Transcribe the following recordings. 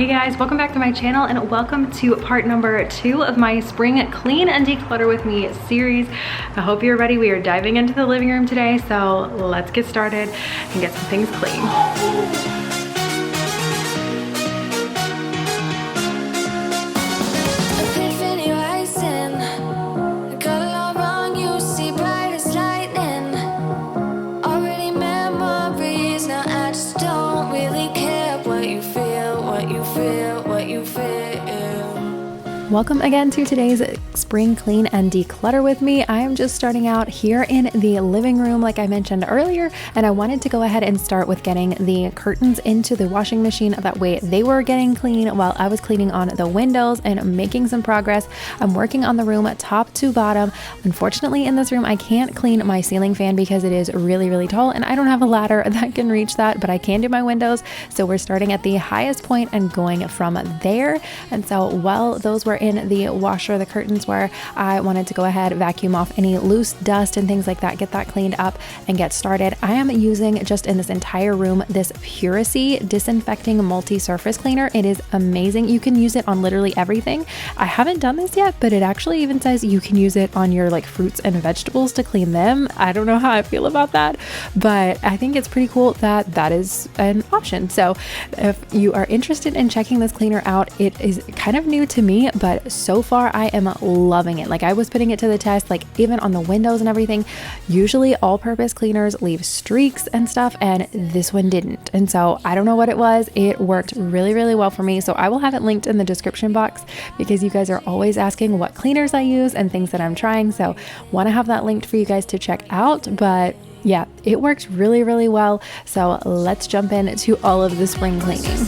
Hey guys, welcome back to my channel and welcome to part number 2 of my Spring Clean and Declutter with Me series. I hope you're ready. We are diving into the living room today, so let's get started and get some things clean. Welcome again to today's Spring Clean and Declutter with me. I am just starting out here in the living room like I mentioned earlier, and I wanted to go ahead and start with getting the curtains into the washing machine. That way they were getting clean while I was cleaning on the windows and making some progress. I'm working on the room top to bottom. Unfortunately, in this room I can't clean my ceiling fan because it is really tall and I don't have a ladder that can reach that, but I can do my windows. So we're starting at the highest point and going from there. And so while those were in the washer, the curtains were, I wanted to go ahead, vacuum off any loose dust and things like that, get that cleaned up and get started. I am using just in this entire room this Puracy Disinfecting Multi-Surface Cleaner. It is amazing. You can use it on literally everything. I haven't done this yet, but it actually even says you can use it on your like fruits and vegetables to clean them. I don't know how I feel about that, but I think it's pretty cool that that is an option. So if you are interested in checking this cleaner out, it is kind of new to me, but so far I am loving it. Like I was putting it to the test, like even on the windows and everything. Usually all-purpose cleaners leave streaks and stuff, and this one didn't. And so I don't know what it was. It worked really well for me. So I will have it linked in the description box because you guys are always asking what cleaners I use and things that I'm trying. So want to have that linked for you guys to check out. But yeah, it works really well. So let's jump into all of the spring cleaning.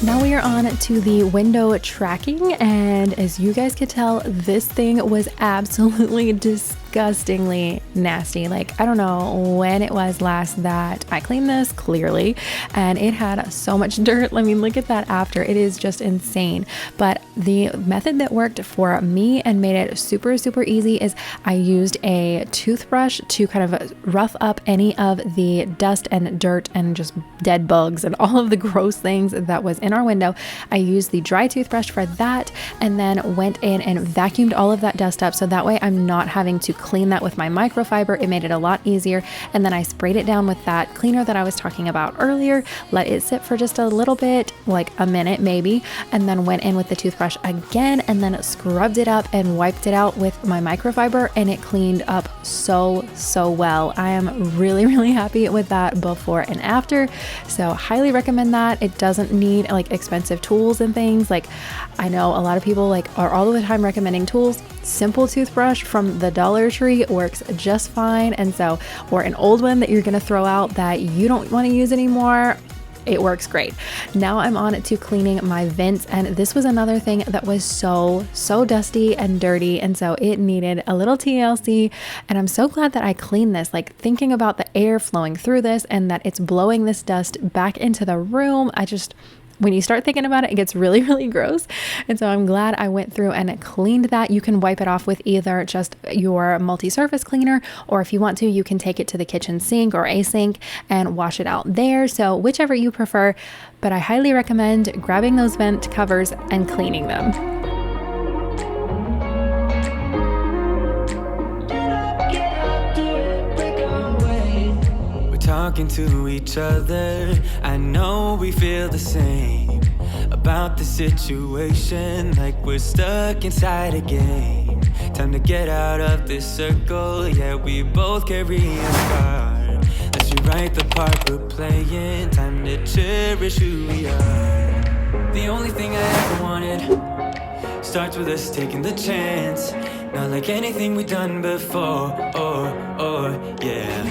Now we are on to the window tracking, and as you guys could tell, this thing was absolutely disgustingly nasty. Like, I don't know when it was last that I cleaned this, clearly, and it had so much dirt. I mean, look at that after. It is just insane. But the method that worked for me and made it super easy is I used a toothbrush to kind of rough up any of the dust and dirt and just dead bugs and all of the gross things that was in our window. I used the dry toothbrush for that and then went in and vacuumed all of that dust up, so that way I'm not having to clean that with my microfiber. It made it a lot easier. And then I sprayed it down with that cleaner that I was talking about earlier, let it sit for just a little bit, like a minute maybe, and then went in with the toothbrush again and then scrubbed it up and wiped it out with my microfiber, and it cleaned up so well. I am really happy with that before and after, so highly recommend that. It doesn't need like expensive tools and things. Like I know a lot of people like are all the time recommending tools. Simple toothbrush from the Dollar Tree works just fine. And so, or an old one that you're going to throw out that you don't want to use anymore, it works great. Now I'm on to cleaning my vents, and this was another thing that was so dusty and dirty, and so it needed a little TLC, and I'm so glad that I cleaned this. Like thinking about the air flowing through this and that it's blowing this dust back into the room, when you start thinking about it, it gets really gross. And so I'm glad I went through and cleaned that. You can wipe it off with either just your multi-surface cleaner, or if you want to, you can take it to the kitchen sink or a sink and wash it out there. So whichever you prefer, but I highly recommend grabbing those vent covers and cleaning them. Talking to each other, I know we feel the same about the situation, like we're stuck inside a game. Time to get out of this circle, yeah, we both carry a scar. Let's rewrite the part we're playing, time to cherish who we are. The only thing I ever wanted starts with us taking the chance. Not like anything we've done before, yeah.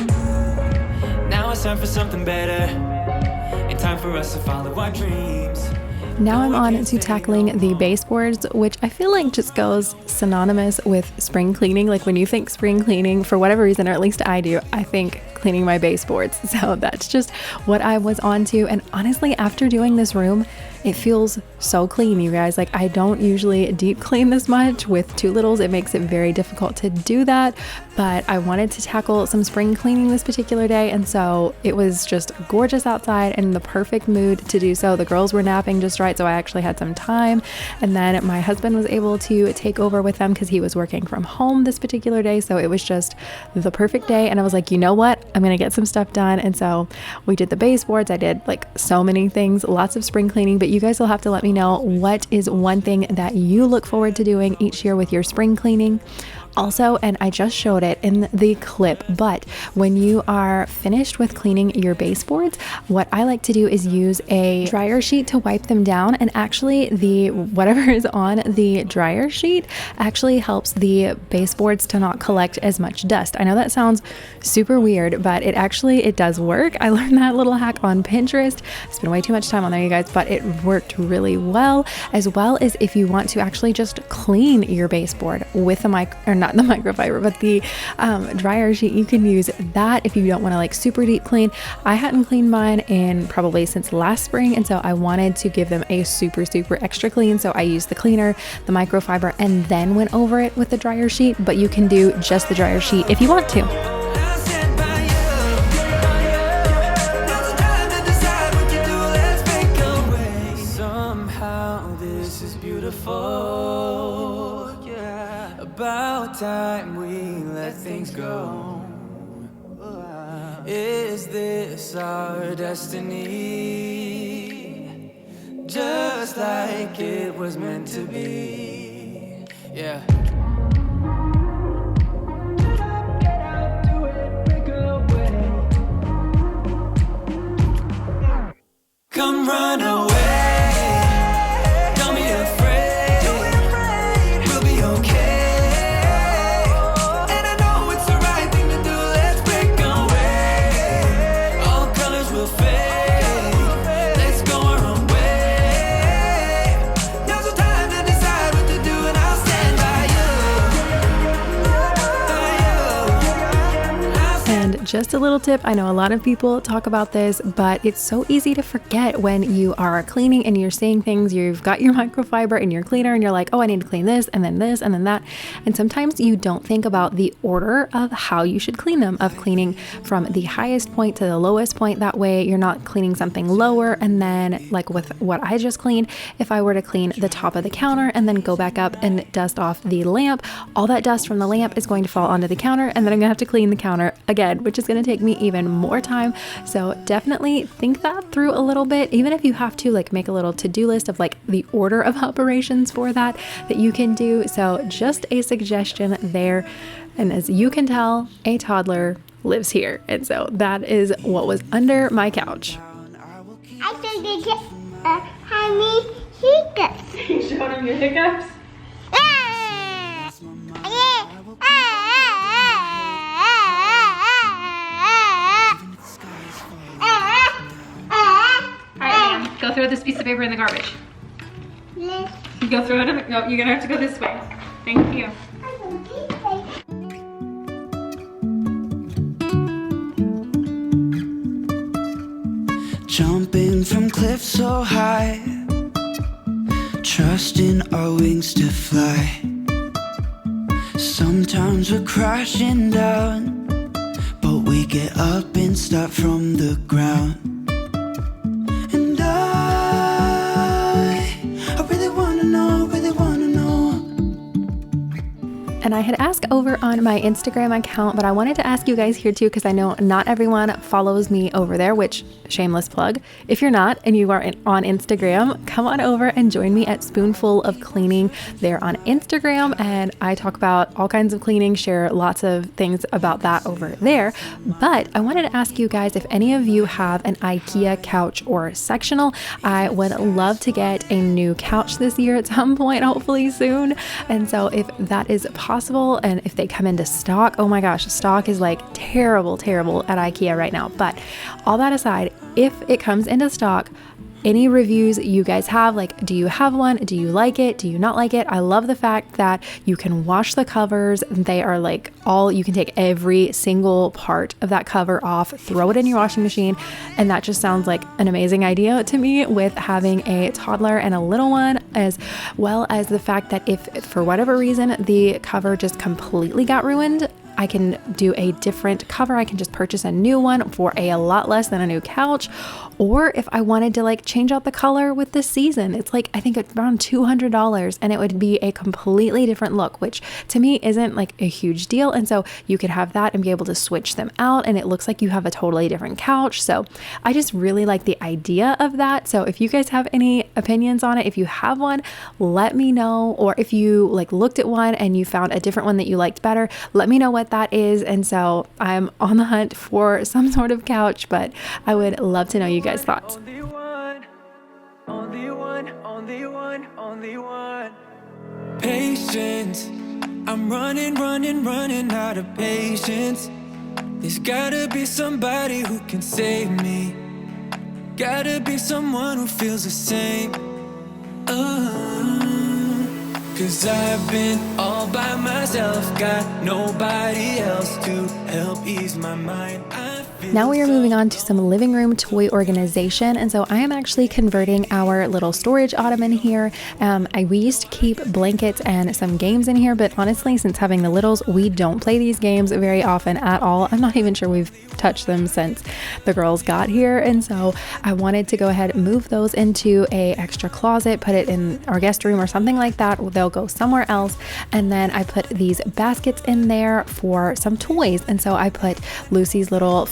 Now it's time for something better, and time for us to follow our dreams. Now I'm on to tackling the baseboards, which I feel like just goes synonymous with spring cleaning. Like when you think spring cleaning, for whatever reason, or at least I do, I think cleaning my baseboards. So that's just what I was on to. And honestly, after doing this room, it feels so clean, you guys. Like I don't usually deep clean this much with two littles. It makes it very difficult to do that, but I wanted to tackle some spring cleaning this particular day. And so it was just gorgeous outside and in the perfect mood to do so. The girls were napping just right, so I actually had some time. And then my husband was able to take over with them because he was working from home this particular day. So it was just the perfect day. And I was like, you know what? I'm going to get some stuff done. And so we did the baseboards. I did like so many things, lots of spring cleaning, but you guys will have to let me know what is one thing that you look forward to doing each year with your spring cleaning. Also, and I just showed it in the clip, but when you are finished with cleaning your baseboards, what I like to do is use a dryer sheet to wipe them down. And actually the whatever is on the dryer sheet actually helps the baseboards to not collect as much dust. I know that sounds super weird, but it does work. I learned that little hack on Pinterest. I spent way too much time on there, you guys, but it worked really well. As well as if you want to actually just clean your baseboard with not the microfiber, but the dryer sheet, you can use that if you don't want to like super deep clean. I hadn't cleaned mine in probably since last spring, and so I wanted to give them a super extra clean. So I used the cleaner, the microfiber, and then went over it with the dryer sheet. But you can do just the dryer sheet if you want to. Somehow this is beautiful, yeah. About time we let things go. Is this our destiny? Just like it was meant to be, yeah. Come run away. Don't be afraid. We'll be okay. And I know it's the right thing to do. Let's break away. All colors will fade. Let's go our own way. Now's the time to decide what to do, and I'll stand by you. And just a little tip, I know a lot of people talk about this, but it's so easy to forget when you are cleaning and you're seeing things. You've got your microfiber and your cleaner and you're like, oh, I need to clean this and then that. And sometimes you don't think about the order of how you should clean them, of cleaning from the highest point to the lowest point. That way you're not cleaning something lower. And then like with what I just cleaned, if I were to clean the top of the counter and then go back up and dust off the lamp, all that dust from the lamp is going to fall onto the counter, and then I'm gonna have to clean the counter again, which is going to take me even more time. So definitely think that through a little bit, even if you have to like make a little to-do list of like the order of operations for that you can do. So just a suggestion there. And as you can tell, a toddler lives here. And so that is what was under my couch. I think they get honey hiccups. You showed him your hiccups? Go throw this piece of paper in the garbage. Go throw it in the, no, you're gonna have to go this way. Thank you. Jumping from cliffs so high, trusting our wings to fly. Sometimes we're crashing down, but we get up and start from the ground. And I had asked over on my Instagram account, but I wanted to ask you guys here too, because I know not everyone follows me over there, which shameless plug. If you're not and you are on Instagram, come on over and join me at Spoonful of Cleaning there on Instagram. And I talk about all kinds of cleaning, share lots of things about that over there. But I wanted to ask you guys if any of you have an IKEA couch or sectional. I would love to get a new couch this year at some point, hopefully soon. And so if that is possible and if they come into stock, oh my gosh, stock is like terrible at IKEA right now. But all that aside, if it comes into stock, any reviews you guys have, like, do you have one? Do you like it? Do you not like it? I love the fact that you can wash the covers. They are like you can take every single part of that cover off, throw it in your washing machine. And that just sounds like an amazing idea to me with having a toddler and a little one, as well as the fact that if for whatever reason the cover just completely got ruined, I can do a different cover. I can just purchase a new one for a lot less than a new couch. Or if I wanted to like change out the color with the season, it's like, I think it's around $200 and it would be a completely different look, which to me isn't like a huge deal. And so you could have that and be able to switch them out and it looks like you have a totally different couch. So I just really like the idea of that. So if you guys have any opinions on it, if you have one, let me know. Or if you like looked at one and you found a different one that you liked better, let me know what that is. And so I'm on the hunt for some sort of couch, but I would love to know you guys' thoughts. Only one. Patience. I'm running out of patience. There's gotta be somebody who can save me. Gotta be someone who feels the same. 'Cause I've been all by myself, got nobody else to help ease my mind. Now we are moving on to some living room toy organization. And so I am actually converting our little storage ottoman here. We used to keep blankets and some games in here, but honestly, since having the littles, we don't play these games very often at all. I'm not even sure we've touched them since the girls got here. And so I wanted to go ahead and move those into a extra closet, put it in our guest room or something like that. They'll go somewhere else. And then I put these baskets in there for some toys. And so I put Lucy's little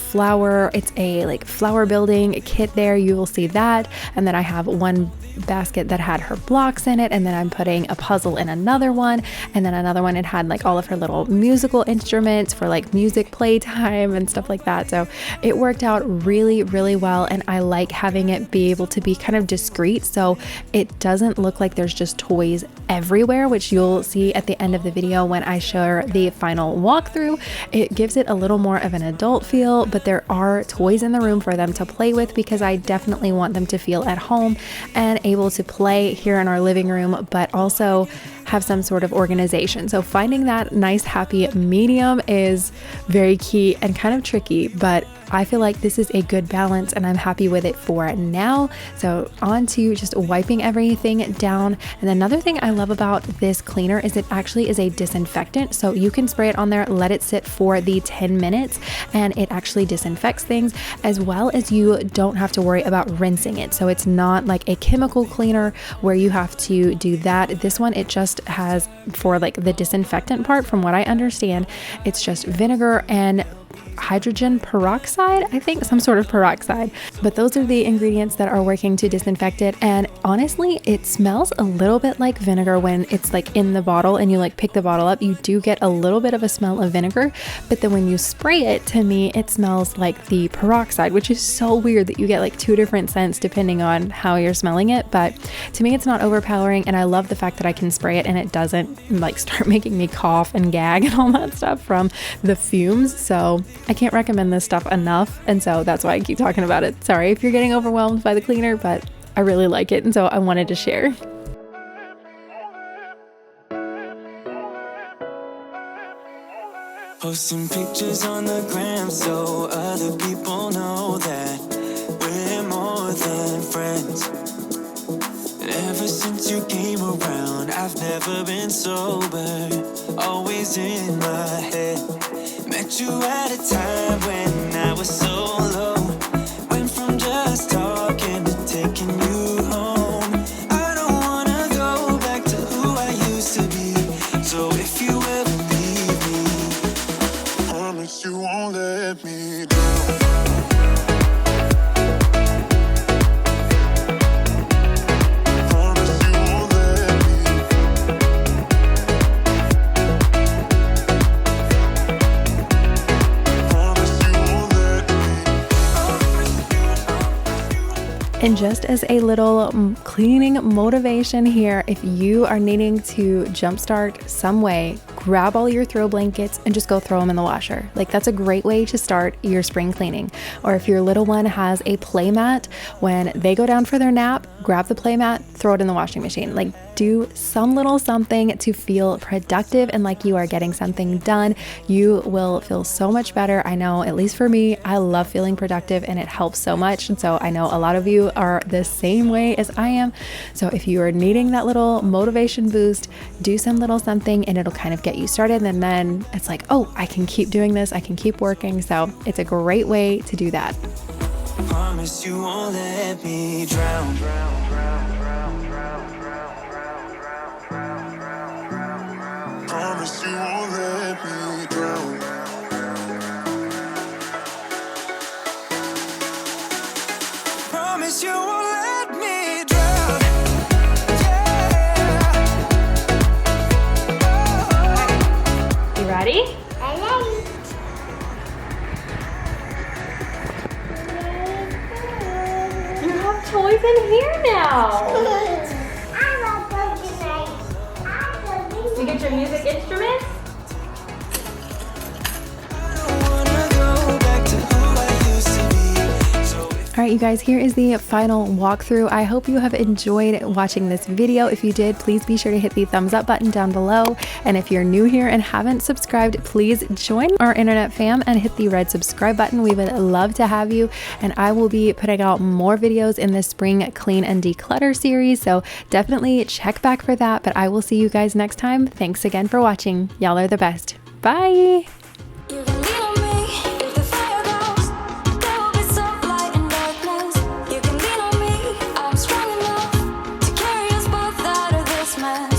it's a like flower building kit there. You will see that. And then I have one basket that had her blocks in it. And then I'm putting a puzzle in another one. And then another one, it had like all of her little musical instruments for like music playtime and stuff like that. So it worked out really well. And I like having it be able to be kind of discreet. So it doesn't look like there's just toys everywhere, which you'll see at the end of the video when I show the final walkthrough. It gives it a little more of an adult feel, but there are toys in the room for them to play with because I definitely want them to feel at home and able to play here in our living room, but also have some sort of organization. So finding that nice, happy medium is very key and kind of tricky, but I feel like this is a good balance and I'm happy with it for now. So on to just wiping everything down. And another thing I love about this cleaner is it actually is a disinfectant. So you can spray it on there, let it sit for the 10 minutes and it actually disinfects things, as well as you don't have to worry about rinsing it. So it's not like a chemical cleaner where you have to do that. This one, it just has for like the disinfectant part, from what I understand, it's just vinegar and hydrogen peroxide, I think, some sort of peroxide. But those are the ingredients that are working to disinfect it. And honestly, it smells a little bit like vinegar when it's like in the bottle and you like pick the bottle up. You do get a little bit of a smell of vinegar, but then when you spray it, to me, it smells like the peroxide, which is so weird that you get like two different scents depending on how you're smelling it. But to me, it's not overpowering. And I love the fact that I can spray it and it doesn't like start making me cough and gag and all that stuff from the fumes. So I can't recommend this stuff enough, and so that's why I keep talking about it. Sorry if you're getting overwhelmed by the cleaner, but I really like it, and so I wanted to share. Posting pictures on the gram so other people know that we're more than friends. And ever since you came around, I've never been sober, always in my head. Met you at a time when I was so low. Went from just talking to taking you home. I don't wanna go back to who I used to be. So if you ever And just as a little cleaning motivation here, if you are needing to jumpstart some way, grab all your throw blankets and just go throw them in the washer. Like, that's a great way to start your spring cleaning. Or if your little one has a play mat, when they go down for their nap, grab the play mat, throw it in the washing machine. Like, do some little something to feel productive and like you are getting something done. You will feel so much better. I know, at least for me, I love feeling productive and it helps so much. And so I know a lot of you are the same way as I am. So if you are needing that little motivation boost, do some little something and it'll kind of get you started. And then it's like, oh, I can keep doing this. I can keep working. So it's a great way to do that. Promise you won't let me drown. Promise you won't let me drown. Promise you won't let me drown. Yeah. Oh. You ready? I love You have toys in here now. I love toys tonight. You get your music instruments? All right, you guys, here is the final walkthrough. I hope you have enjoyed watching this video. If you did, please be sure to hit the thumbs up button down below. And if you're new here and haven't subscribed, please join our internet fam and hit the red subscribe button. We would love to have you. And I will be putting out more videos in the Spring Clean and Declutter series. So definitely check back for that. But I will see you guys next time. Thanks again for watching. Y'all are the best. Bye.